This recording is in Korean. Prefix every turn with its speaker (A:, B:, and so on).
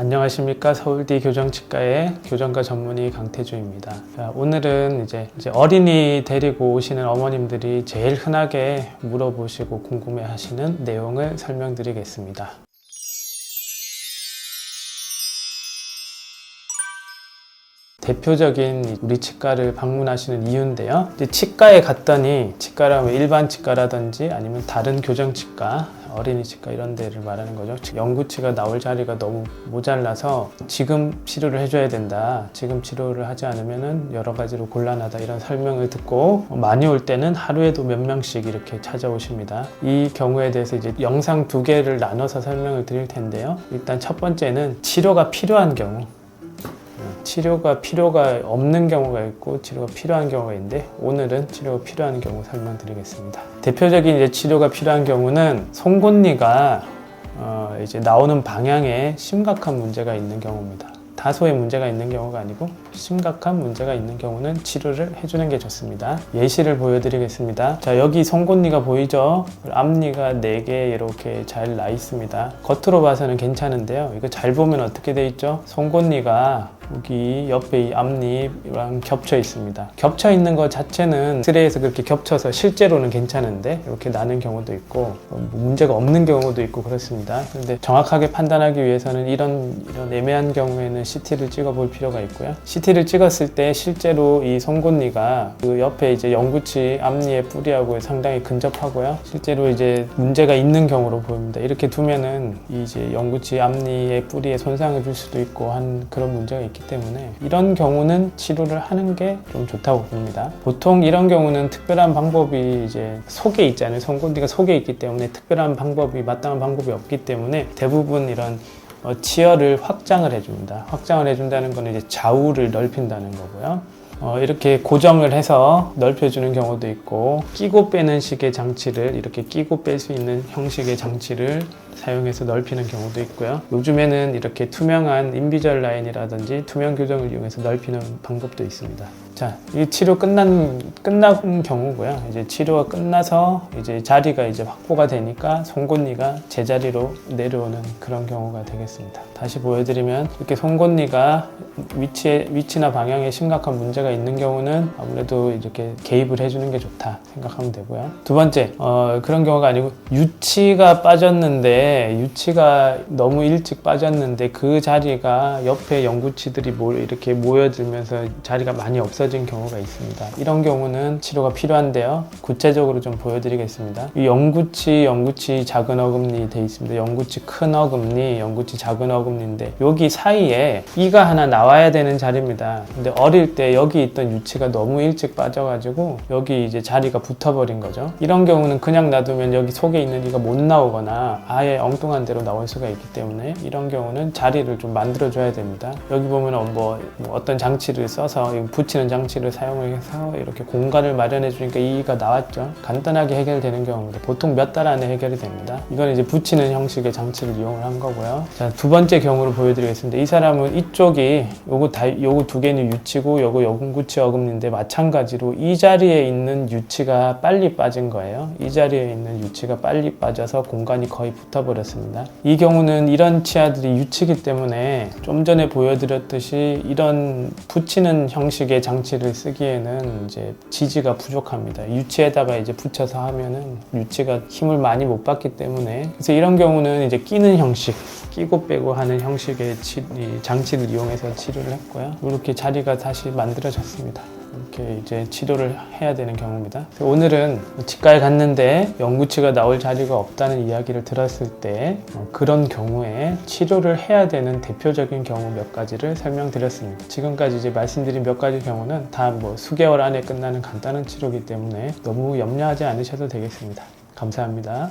A: 안녕하십니까. 서울대 교정치과의 교정과 전문의 강태주입니다. 자, 오늘은 이제 어린이 데리고 오시는 어머님들이 제일 흔하게 물어보시고 궁금해 하시는 내용을 설명드리겠습니다. 대표적인 우리 치과를 방문하시는 이유인데요. 이제 치과에 갔더니, 치과라면 일반 치과라든지 아니면 다른 교정치과, 어린이 치과 이런 데를 말하는 거죠. 영구치가 나올 자리가 너무 모자라서 지금 치료를 해줘야 된다. 지금 치료를 하지 않으면 여러 가지로 곤란하다. 이런 설명을 듣고 많이 올 때는 하루에도 몇 명씩 이렇게 찾아오십니다. 이 경우에 대해서 이제 영상 2개를 나눠서 설명을 드릴 텐데요. 일단 첫 번째는 치료가 필요한 경우. 치료가 필요가 없는 경우가 있고 치료가 필요한 경우가 있는데, 오늘은 치료가 필요한 경우 설명드리겠습니다. 대표적인 이제 치료가 필요한 경우는 송곳니가 이제 나오는 방향에 심각한 문제가 있는 경우입니다. 다소의 문제가 있는 경우가 아니고 심각한 문제가 있는 경우는 치료를 해주는 게 좋습니다. 예시를 보여드리겠습니다. 자, 여기 송곳니가 보이죠? 앞니가 4개 이렇게 잘 나 있습니다. 겉으로 봐서는 괜찮은데요. 이거 잘 보면 어떻게 돼 있죠? 송곳니가 여기 옆에 이 앞니랑 겹쳐 있습니다. 겹쳐 있는 것 자체는 엑스레이에서 그렇게 겹쳐서 실제로는 괜찮은데 이렇게 나는 경우도 있고 문제가 없는 경우도 있고 그렇습니다. 그런데 정확하게 판단하기 위해서는 이런 애매한 경우에는 CT를 찍어 볼 필요가 있고요. CT를 찍었을 때 실제로 이 송곳니가 그 옆에 이제 영구치 앞니의 뿌리하고 상당히 근접하고요. 실제로 이제 문제가 있는 경우로 보입니다. 이렇게 두면은 이제 영구치 앞니의 뿌리에 손상을 줄 수도 있고 한 그런 문제가 있기 때문에 이런 경우는 치료를 하는 게 좀 좋다고 봅니다. 보통 이런 경우는 특별한 방법이 이제 속에 있잖아요. 송곳니가 속에 있기 때문에 특별한 방법이, 마땅한 방법이 없기 때문에 대부분 이런 치열을 확장을 해줍니다. 확장을 해준다는 건 이제 좌우를 넓힌다는 거고요. 이렇게 고정을 해서 넓혀주는 경우도 있고, 끼고 빼는 식의 장치를, 이렇게 끼고 뺄 수 있는 형식의 장치를 사용해서 넓히는 경우도 있고요. 요즘에는 이렇게 투명한 인비절 라인이라든지 투명 교정을 이용해서 넓히는 방법도 있습니다. 자, 이 치료 끝난 경우고요. 이제 치료가 끝나서 이제 자리가 이제 확보가 되니까 송곳니가 제자리로 내려오는 그런 경우가 되겠습니다. 다시 보여드리면 이렇게 송곳니가 위치나 방향에 심각한 문제가 있는 경우는 아무래도 이렇게 개입을 해주는 게 좋다 생각하면 되고요. 두 번째, 그런 경우가 아니고 유치가 빠졌는데, 유치가 너무 일찍 빠졌는데 그 자리가 옆에 영구치들이 이렇게 모여들면서 자리가 많이 없어진 경우가 있습니다. 이런 경우는 치료가 필요한데요. 구체적으로 좀 보여드리겠습니다. 이 영구치 작은 어금니 돼 있습니다. 영구치 큰 어금니, 영구치 작은 어금니인데 여기 사이에 이가 하나 나와야 되는 자리입니다. 근데 어릴 때 여기 있던 유치가 너무 일찍 빠져가지고 여기 이제 자리가 붙어버린 거죠. 이런 경우는 그냥 놔두면 여기 속에 있는 이가 못 나오거나 아예 엉뚱한 대로 나올 수가 있기 때문에 이런 경우는 자리를 좀 만들어줘야 됩니다. 여기 보면 뭐 어떤 장치를 써서 붙이는 장치를 사용해서 이렇게 공간을 마련해 주니까 이가 나왔죠. 간단하게 해결되는 경우입니다. 보통 몇 달 안에 해결이 됩니다. 이건 이제 붙이는 형식의 장치를 이용을 한 거고요. 자, 두 번째 경우를 보여드리겠습니다. 이 사람은 이쪽이 요거 2개는 유치고 요거 영구치 어금니인데 마찬가지로 이 자리에 있는 유치가 빨리 빠진 거예요. 이 자리에 있는 유치가 빨리 빠져서 공간이 거의 붙어버렸습니다. 이 경우는 이런 치아들이 유치기 때문에 좀 전에 보여드렸듯이 이런 붙이는 형식의 장치를 쓰기에는 이제 지지가 부족합니다. 유치에다가 이제 붙여서 하면은 유치가 힘을 많이 못 받기 때문에, 그래서 이런 경우는 이제 끼는 형식, 끼고 빼고 하는 형식의 장치를 이용해서 치료를 했고요. 이렇게 자리가 다시 만들어졌습니다. 이렇게 이제 치료를 해야 되는 경우입니다. 오늘은 치과에 갔는데 영구치가 나올 자리가 없다는 이야기를 들었을 때 그런 경우에 치료를 해야 되는 대표적인 경우 몇 가지를 설명드렸습니다. 지금까지 이제 말씀드린 몇 가지 경우는 다 뭐 수개월 안에 끝나는 간단한 치료이기 때문에 너무 염려하지 않으셔도 되겠습니다. 감사합니다.